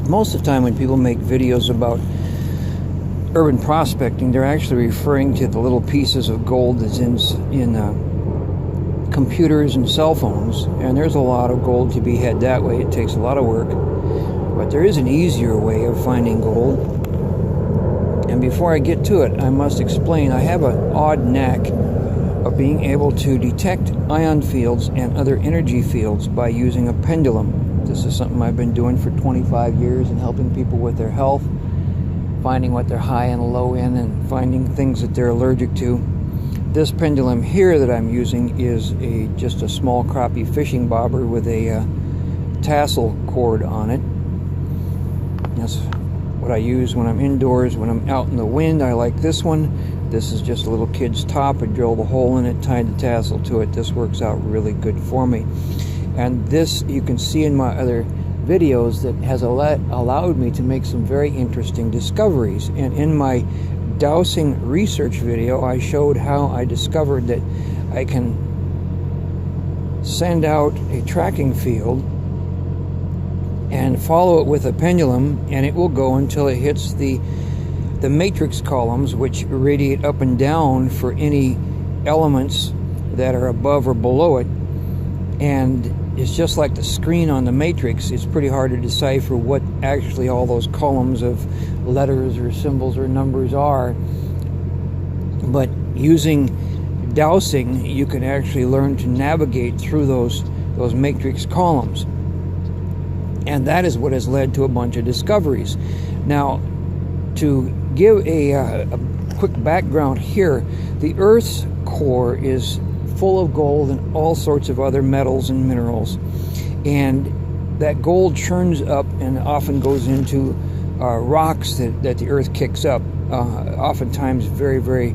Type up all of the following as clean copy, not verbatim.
Most of the time when people make videos about urban prospecting, they're actually referring to the little pieces of gold that's in computers and cell phones, and there's a lot of gold to be had that way. It takes a lot of work, but there is an easier way of finding gold. And before I get to it, I must explain I have an odd knack of being able to detect ion fields and other energy fields by using a pendulum. This is something I've been doing for 25 years and helping people with their health, finding what they're high and low in, and finding things that they're allergic to. This pendulum here that I'm using is just a small crappie fishing bobber with a tassel cord on it. That's what I use when I'm indoors. When I'm out in the wind, I like this one. This is just a little kid's top. I drilled a hole in it, tied the tassel to it. This works out really good for me. And this you can see in my other videos that has allowed me to make some very interesting discoveries. And in my dowsing research video, I showed how I discovered that I can send out a tracking field and follow it with a pendulum, and it will go until it hits the matrix columns, which radiate up and down for any elements that are above or below it. And it's just like the screen on the matrix. It's pretty hard to decipher what actually all those columns of letters or symbols or numbers are. But using dowsing, you can actually learn to navigate through those matrix columns. And that is what has led to a bunch of discoveries. Now, to give a quick background here, the Earth's core is full of gold and all sorts of other metals and minerals. And that gold churns up and often goes into rocks that the Earth kicks up. Oftentimes very, very,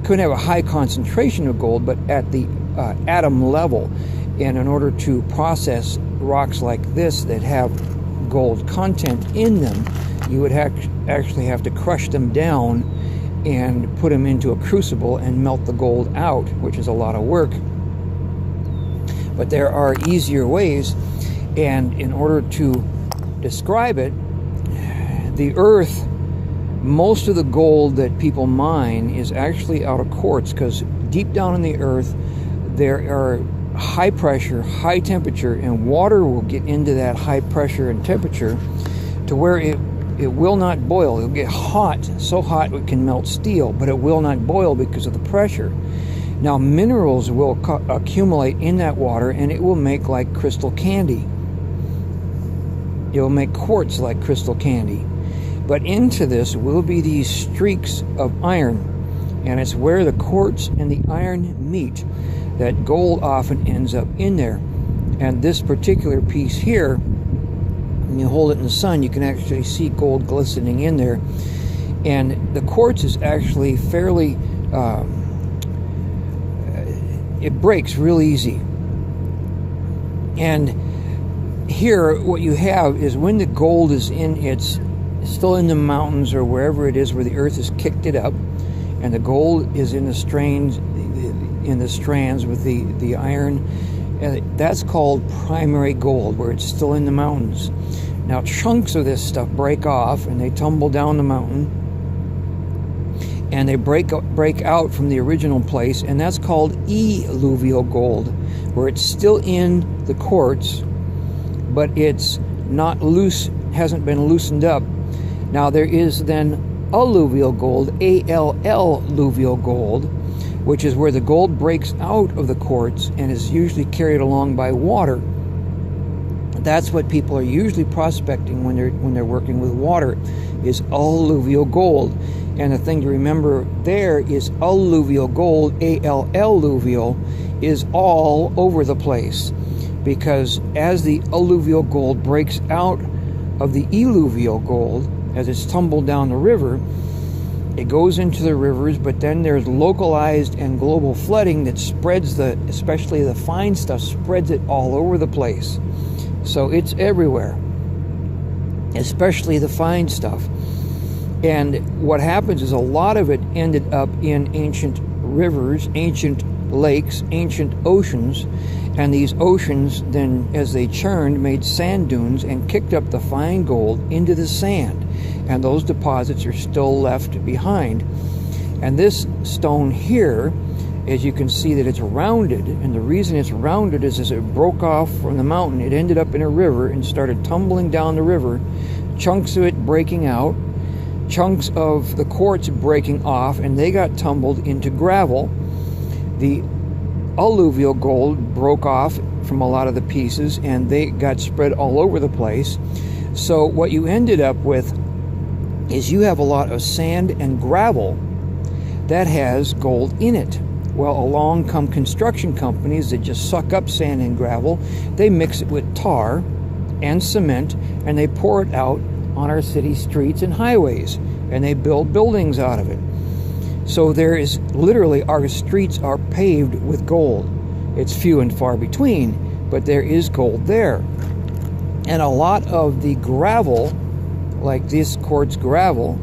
couldn't have a high concentration of gold, but at the atom level. And in order to process rocks like this that have gold content in them, you would actually have to crush them down and put them into a crucible and melt the gold out, which is a lot of work. But there are easier ways, and in order to describe it, the Earth, most of the gold that people mine is actually out of quartz, because deep down in the Earth there are high pressure, high temperature, and water will get into that high pressure and temperature to where it will not boil. It'll get hot, so hot it can melt steel, but it will not boil because of the pressure. Now, minerals will accumulate in that water, and it will make like crystal candy. It will make quartz like crystal candy. But into this will be these streaks of iron, and it's where the quartz and the iron meet that gold often ends up in there. And this particular piece here, when you hold it in the sun, you can actually see gold glistening in there. And the quartz is actually fairly, it breaks real easy. And here what you have is when the gold is still in the mountains or wherever it is where the Earth has kicked it up, and the gold is in the strands with the iron, that's called primary gold, where it's still in the mountains. Now, chunks of this stuff break off and they tumble down the mountain, and they break out from the original place, and that's called alluvial gold, where it's still in the quartz, but it's not loose, hasn't been loosened up. Now, there is then alluvial gold, alluvial gold, which is where the gold breaks out of the quartz and is usually carried along by water. That's what people are usually prospecting when they're working with water, is alluvial gold. And the thing to remember there is alluvial gold, alluvial, is all over the place, because as the alluvial gold breaks out of the alluvial gold, as it's tumbled down the river, it goes into the rivers, but then there's localized and global flooding that spreads especially the fine stuff, spreads it all over the place. So it's everywhere, especially the fine stuff. And what happens is a lot of it ended up in ancient rivers, ancient lakes, ancient oceans, And these oceans then, as they churned, made sand dunes and kicked up the fine gold into the sand. And those deposits are still left behind. And this stone here, as you can see that it's rounded, and the reason it's rounded is as it broke off from the mountain, it ended up in a river and started tumbling down the river, chunks of it breaking out, chunks of the quartz breaking off, and they got tumbled into gravel. The alluvial gold broke off from a lot of the pieces, and they got spread all over the place. So what you ended up with is you have a lot of sand and gravel that has gold in it. Well, along come construction companies that just suck up sand and gravel. They mix it with tar and cement, and they pour it out on our city streets and highways, and they build buildings out of it. So there is literally, our streets are paved with gold. It's few and far between, but there is gold there. And a lot of the gravel, like this quartz gravel,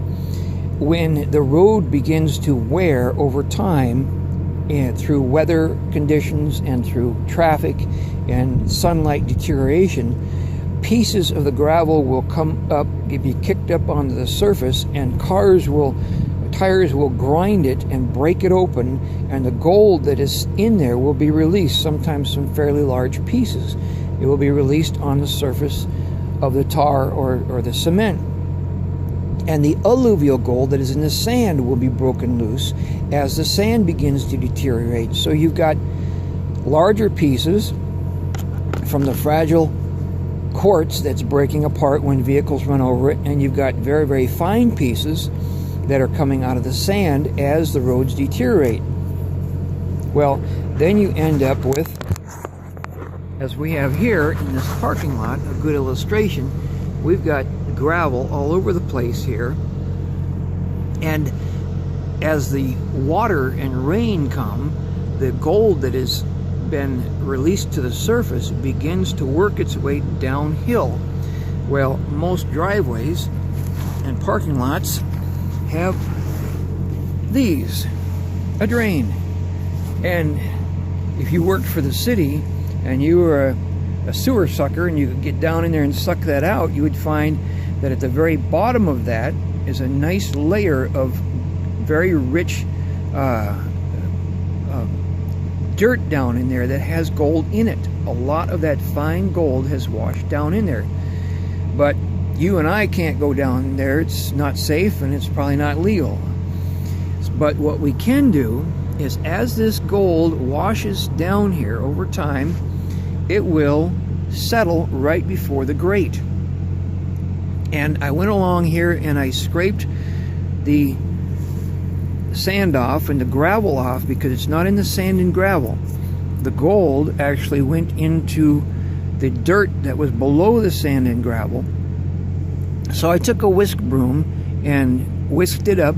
when the road begins to wear over time, and through weather conditions and through traffic and sunlight deterioration, pieces of the gravel will come up, be kicked up onto the surface, and tires will grind it and break it open, and the gold that is in there will be released, sometimes some fairly large pieces. It will be released on the surface of the tar or the cement. And the alluvial gold that is in the sand will be broken loose as the sand begins to deteriorate. So you've got larger pieces from the fragile quartz that's breaking apart when vehicles run over it, and you've got very, very fine pieces that are coming out of the sand as the roads deteriorate. Well, then you end up with, as we have here in this parking lot, a good illustration. We've got gravel all over the place here, and as the water and rain come, the gold that has been released to the surface begins to work its way downhill. Well, most driveways and parking lots have these, a drain. And if you worked for the city and you were a sewer sucker and you could get down in there and suck that out, you would find that at the very bottom of that is a nice layer of very rich dirt down in there that has gold in it. A lot of that fine gold has washed down in there. But you and I can't go down there. It's not safe, and it's probably not legal. But what we can do is, as this gold washes down here over time, it will settle right before the grate. And I went along here and I scraped the sand off and the gravel off, because it's not in the sand and gravel. The gold actually went into the dirt that was below the sand and gravel. So I took a whisk broom and whisked it up,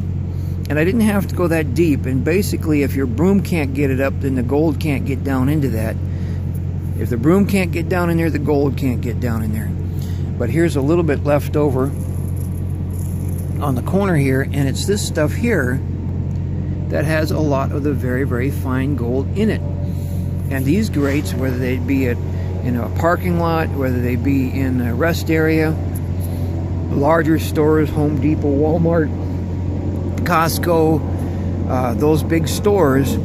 and I didn't have to go that deep. And basically, if your broom can't get it up, then the gold can't get down into that. If the broom can't get down in there, the gold can't get down in there. But here's a little bit left over on the corner here, and it's this stuff here that has a lot of the very, very fine gold in it. And these grates, whether they be in a parking lot, whether they be in a rest area, larger stores, Home Depot, Walmart, Costco, those big stores,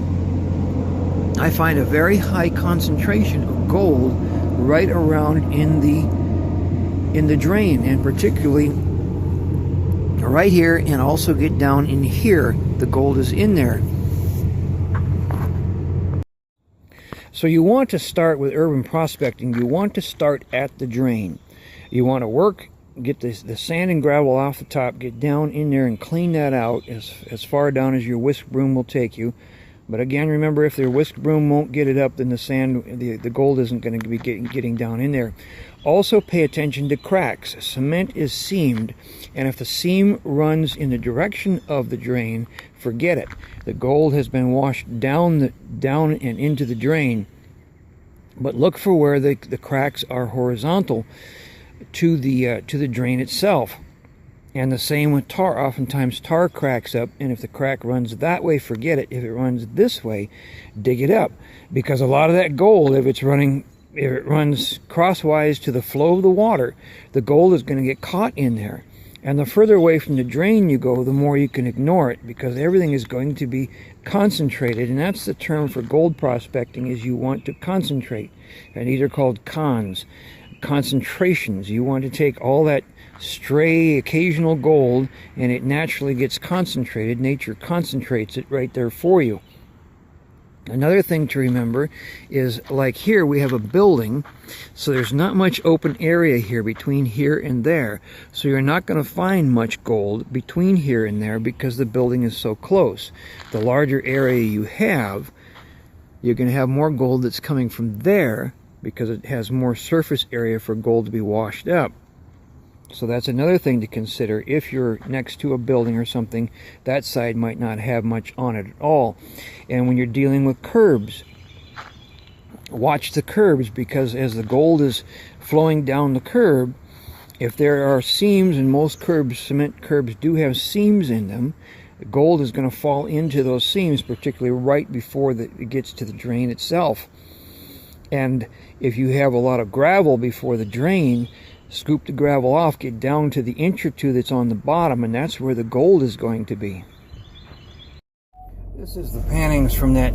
I find a very high concentration of gold right around in the drain, and particularly right here, and also get down in here. The gold is in there. So you want to start with urban prospecting. You want to start at the drain. You want to work, get the sand and gravel off the top, get down in there and clean that out as far down as your whisk broom will take you. But again, remember, if their whisk broom won't get it up, then the sand, the gold isn't going to be getting down in there. Also pay attention to cracks. Cement is seamed, and if the seam runs in the direction of the drain, forget it. The gold has been washed down and into the drain. But look for where the cracks are horizontal to the drain itself. And the same with tar. Oftentimes tar cracks up, and if the crack runs that way, forget it. If it runs this way, dig it up. Because a lot of that gold, if it runs crosswise to the flow of the water, the gold is going to get caught in there. And the further away from the drain you go, the more you can ignore it, because everything is going to be concentrated. And that's the term for gold prospecting, is you want to concentrate. And these are called concentrations. You want to take all that stray occasional gold, and it naturally gets concentrated. Nature concentrates it right there for you. Another thing to remember is, like here we have a building, so there's not much open area here between here and there, so you're not going to find much gold between here and there because the building is so close. The larger area you have, you're going to have more gold that's coming from there because it has more surface area for gold to be washed up. So that's another thing to consider. If you're next to a building or something, that side might not have much on it at all. And when you're dealing with curbs, watch the curbs, because as the gold is flowing down the curb, if there are seams, and most curbs, cement curbs, do have seams in them, the gold is going to fall into those seams, particularly right before it gets to the drain itself. And if you have a lot of gravel before the drain, scoop the gravel off, get down to the inch or two that's on the bottom, and that's where the gold is going to be. This is the pannings from that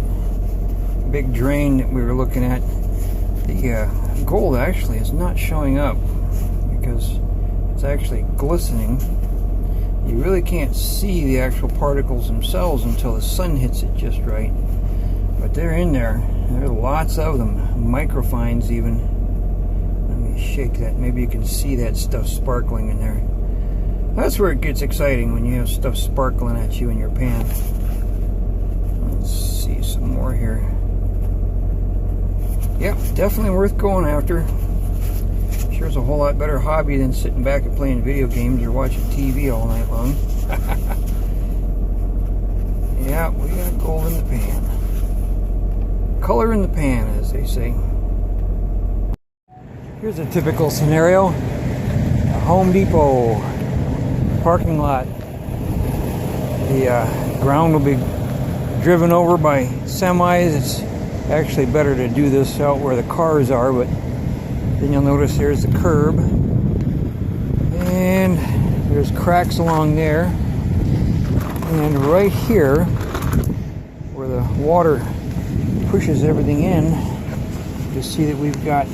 big drain that we were looking at. The gold actually is not showing up because it's actually glistening. You really can't see the actual particles themselves until the sun hits it just right. But they're in there. There are lots of them, microfines even. Shake that, maybe you can see that stuff sparkling in there. That's where it gets exciting, when you have stuff sparkling at you in your pan. Let's see some more here. Yep, definitely worth going after. Sure is a whole lot better hobby than sitting back and playing video games or watching TV all night long. Yeah, we got gold in the pan. Color in the pan, as they say. Here's a typical scenario. A Home Depot parking lot. The ground will be driven over by semis. It's actually better to do this out where the cars are, but then you'll notice there's the curb. And there's cracks along there. And right here, where the water pushes everything in, you see that we've got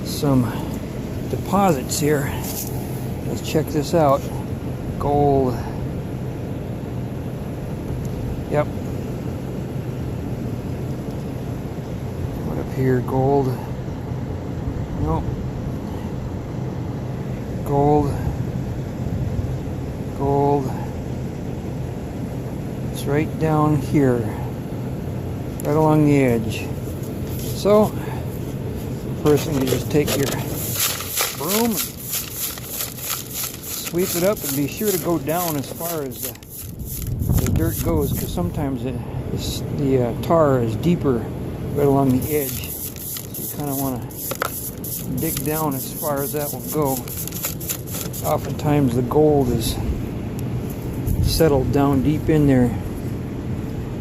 some deposits here. Let's check this out. Gold. Yep. What up here? Gold. Nope. Gold. Gold. It's right down here. Right along the edge. So person, you just take your broom and sweep it up, and be sure to go down as far as the dirt goes, because sometimes the tar is deeper right along the edge, so you kind of want to dig down as far as that will go. Oftentimes the gold is settled down deep in there.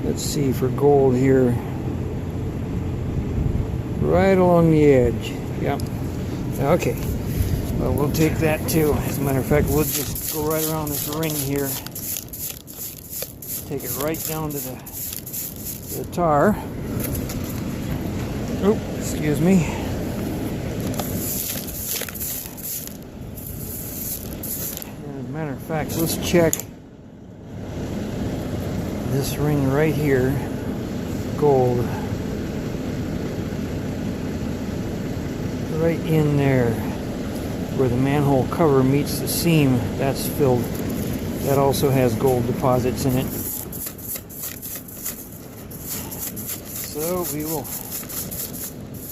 Let's see for gold here. Right along the edge. Yep. Okay. Well, we'll take that too. As a matter of fact, we'll just go right around this ring here. Take it right down to the tar. Oh, excuse me. And as a matter of fact, let's check this ring right here. Gold. Right in there where the manhole cover meets the seam, that's filled. That also has gold deposits in it. So we will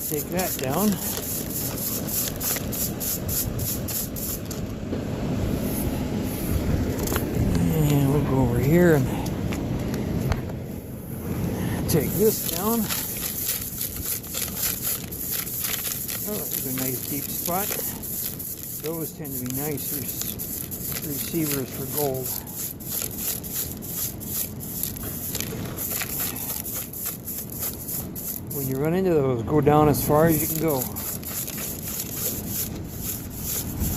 take that down. And we'll go over here and take this down. Oh, there's a nice deep spot. Those tend to be nice receivers for gold. When you run into those, go down as far as you can go.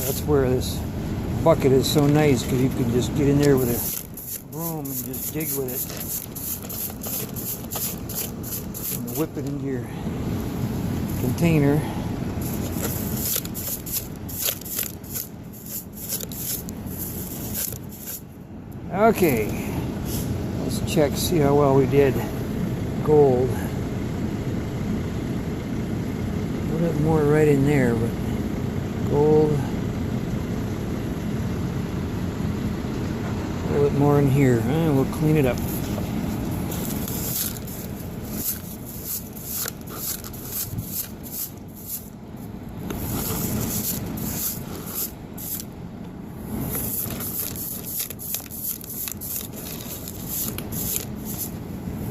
That's where this bucket is so nice, because you can just get in there with a broom and just dig with it and whip it into your container. Okay, let's check, see how well we did. Gold. A little bit more right in there, but gold. A little bit more in here. We'll clean it up.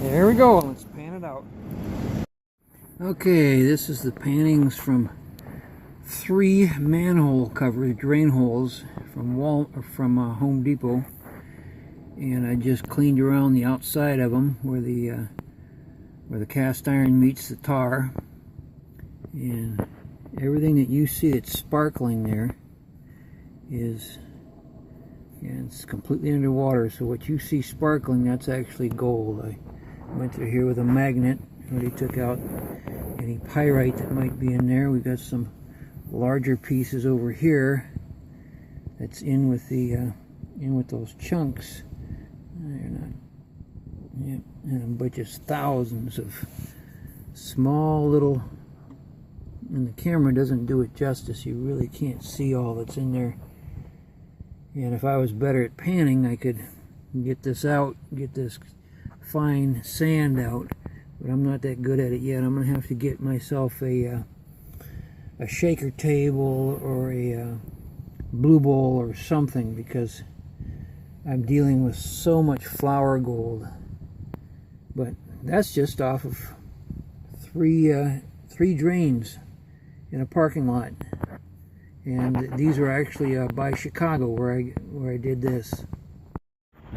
There we go. Let's pan it out. Okay, this is the pannings from 3 manhole covers, drain holes from Home Depot, and I just cleaned around the outside of them where the cast iron meets the tar, and everything that you see that's sparkling there is, and it's completely underwater. So what you see sparkling, that's actually gold. I went through here with a magnet, already took out any pyrite that might be in there. We've got some larger pieces over here that's in with the with those chunks. They're not, yeah, but just thousands of small little, and the camera doesn't do it justice. You really can't see all that's in there. And if I was better at panning, I could get this out, get this fine sand out, but I'm not that good at it yet. I'm gonna have to get myself a shaker table or a blue bowl or something, because I'm dealing with so much flour gold. But that's just off of three drains in a parking lot, and these are actually by Chicago where I did this.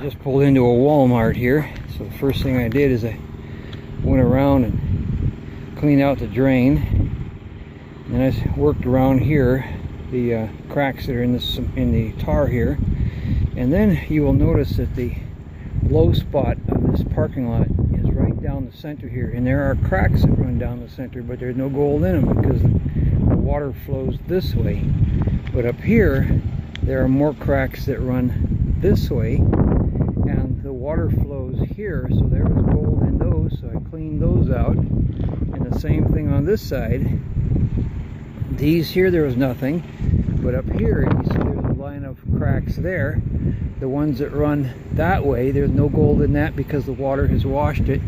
Just pulled into a Walmart here, so the first thing I did is I went around and cleaned out the drain, and I worked around here, the cracks that are in the tar here, and then you will notice that the low spot of this parking lot is right down the center here, and there are cracks that run down the center, but there's no gold in them because the water flows this way. But up here there are more cracks that run this way, and the water flows here, so there was gold in those, so I cleaned those out. And the same thing on this side. These here, there was nothing, but up here you see there's a line of cracks there. The ones that run that way, there's no gold in that because the water has washed it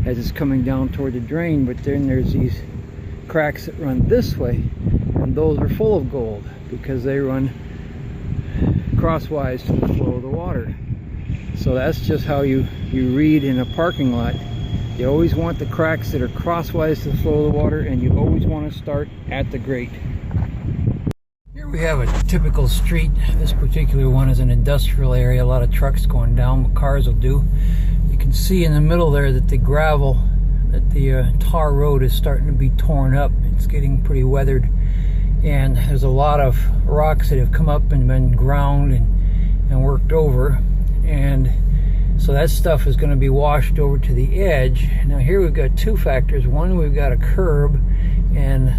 as it's coming down toward the drain. But then there's these cracks that run this way, and those are full of gold because they run crosswise to the flow of the water. So that's just how you read in a parking lot. You always want the cracks that are crosswise to the flow of the water, and you always want to start at the grate. Here we have a typical street. This particular one is an industrial area. A lot of trucks going down, but cars will do. You can see in the middle there that the gravel, that the tar road is starting to be torn up. It's getting pretty weathered, and there's a lot of rocks that have come up and been ground and worked over, and so that stuff is going to be washed over to the edge. Now here we've got two factors. One, we've got a curb, and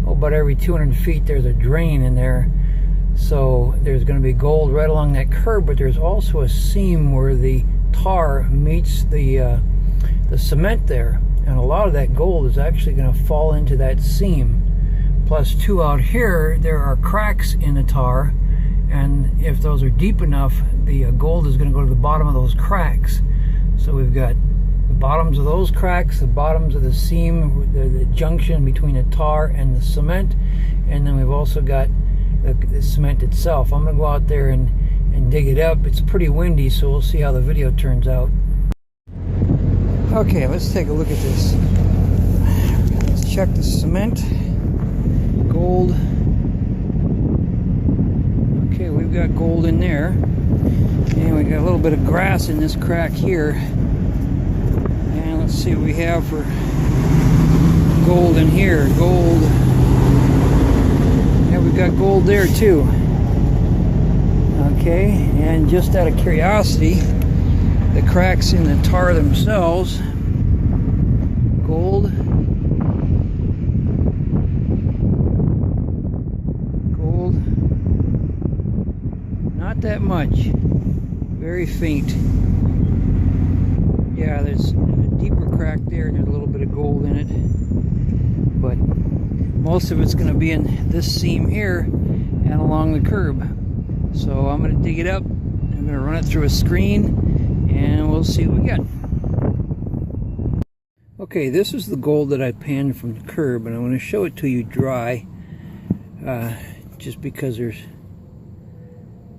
about every 200 feet there's a drain in there, so there's going to be gold right along that curb. But there's also a seam where the tar meets the cement there, and a lot of that gold is actually going to fall into that seam. Plus two, out here there are cracks in the tar, and if those are deep enough, the gold is going to go to the bottom of those cracks. So we've got the bottoms of those cracks, the bottoms of the seam, the junction between the tar and the cement, and then we've also got the cement itself. I'm going to go out there and dig it up. It's pretty windy, so we'll see how the video turns out. Okay, let's take a look at this. Let's check the cement. Gold. got gold in there. And we got a little bit of grass in this crack here. And let's see what we have for gold in here. Gold. Yeah, we've got gold there too. Okay, and just out of curiosity, the cracks in the tar themselves, gold. Not that much. Very faint. Yeah, there's a deeper crack there and there's a little bit of gold in it. But most of it's going to be in this seam here and along the curb. So I'm going to dig it up. I'm going to run it through a screen and we'll see what we got. Okay, this is the gold that I panned from the curb, and I want to show it to you dry. Just because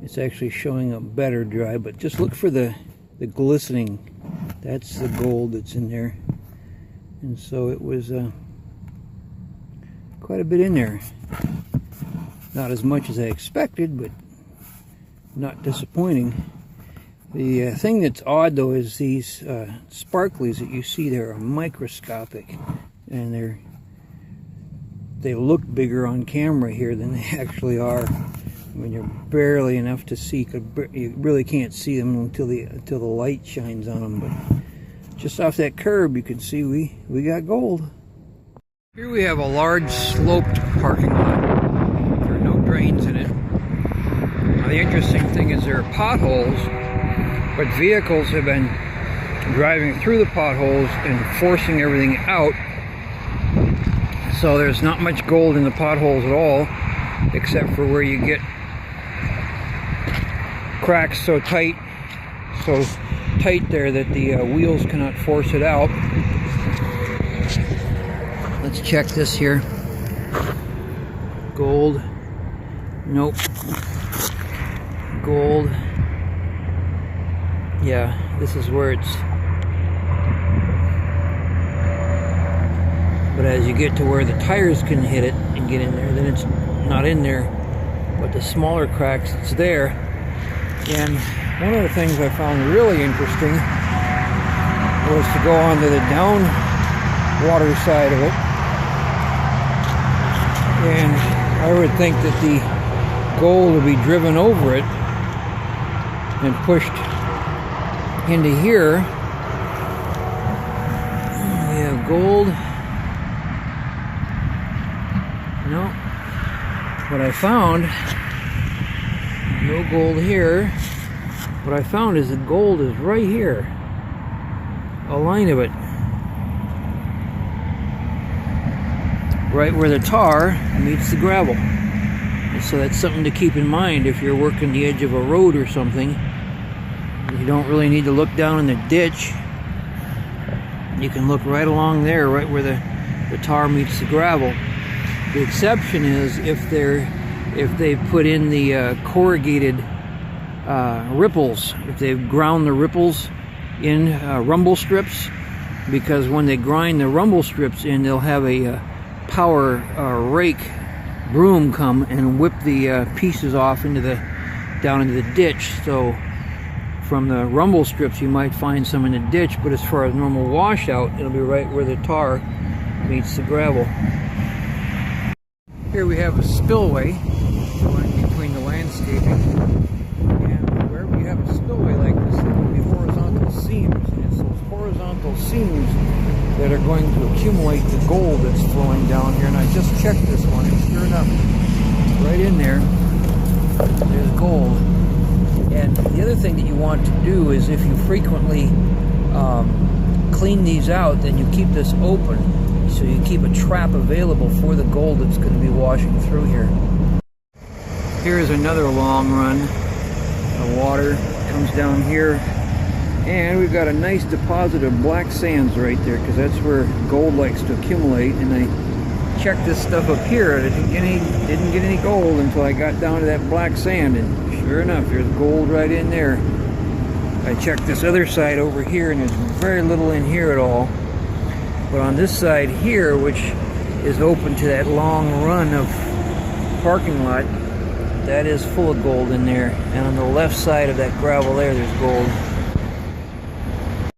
it's actually showing up better dry, but just look for the glistening. That's the gold that's in there. And so it was quite a bit in there. Not as much as I expected, but not disappointing. The thing that's odd though is these sparklies that you see there are microscopic, and they look bigger on camera here than they actually are. I mean, you're barely enough to see. You really can't see them until the light shines on them. But just off that curb, you can see we got gold. Here we have a large sloped parking lot. There are no drains in it. Now, the interesting thing is there are potholes, but vehicles have been driving through the potholes and forcing everything out. So there's not much gold in the potholes at all, except for where you get cracks so tight there that the wheels cannot force it out. Let's check this here. Gold. Nope. Gold. Yeah, this is where it's... But as you get to where the tires can hit it and get in there, then it's not in there. But the smaller cracks, it's there. And one of the things I found really interesting was to go onto the down water side of it. And I would think that the gold would be driven over it and pushed into here. We have gold. No. What I found, no gold here. What I found is the gold is right here. A line of it. Right where the tar meets the gravel. And so that's something to keep in mind if you're working the edge of a road or something. You don't really need to look down in the ditch. You can look right along there, right where the tar meets the gravel. The exception is if they've put in the corrugated ripples, if they've ground the ripples in rumble strips, because when they grind the rumble strips in, they'll have a power rake broom come and whip the pieces off down into the ditch. So from the rumble strips you might find some in the ditch, but as far as normal washout, it'll be right where the tar meets the gravel. Here we have a spillway going between the landscaping, and wherever you have a spillway like this, there will be horizontal seams, and it's those horizontal seams that are going to accumulate the gold that's flowing down here. And I just checked this one, and sure enough, right in there's gold. And the other thing that you want to do is, if you frequently clean these out, then you keep this open. So you keep a trap available for the gold that's going to be washing through here. Here's another long run of water. Comes down here, and we've got a nice deposit of black sands right there, because that's where gold likes to accumulate. And I checked this stuff up here, and I didn't get any gold until I got down to that black sand, and sure enough, there's gold right in there. I checked this other side over here, and there's very little in here at all. But on this side here, which is open to that long run of parking lot, That is full of gold in there. And on the left side of that gravel there, there's gold.